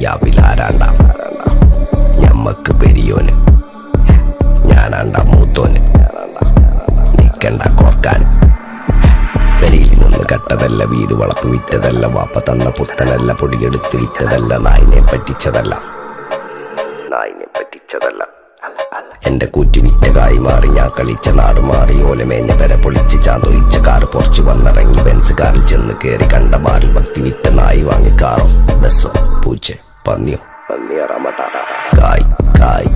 ദുനിയാവിലാരാണ്ട ഞമ്മക്ക് പെരിയോന് ഞാനാണ്ട മൂത്തോന് നിക്കണ്ട കോർക്കാൻ പെരിയിൽ നിന്ന് കട്ടതല്ല വീട് വളപ്പ് വിറ്റതല്ല വാപ്പ തന്ന പുത്തനല്ല പൊടിയെടുത്ത് വിറ്റതല്ല നായിനെ പറ്റിച്ചതല്ല എന്റെ കൂറ്റി വിറ്റ കായി മാറി ഞാൻ കളിച്ച നാട് മാറി ഓലമേഞ്ഞ പെര പൊളിച്ച് ചാതൊയിച്ച കാറ് പൊറച്ചു വന്നിറങ്ങി ബെൻസ് കാറിൽ ചെന്ന് കേറി കണ്ട ബാറിൽ ഭക്തി വിറ്റ നായി വാങ്ങി കാറോ ബസ്സോ പൂച്ച പന്നിയോ കായ് കായ്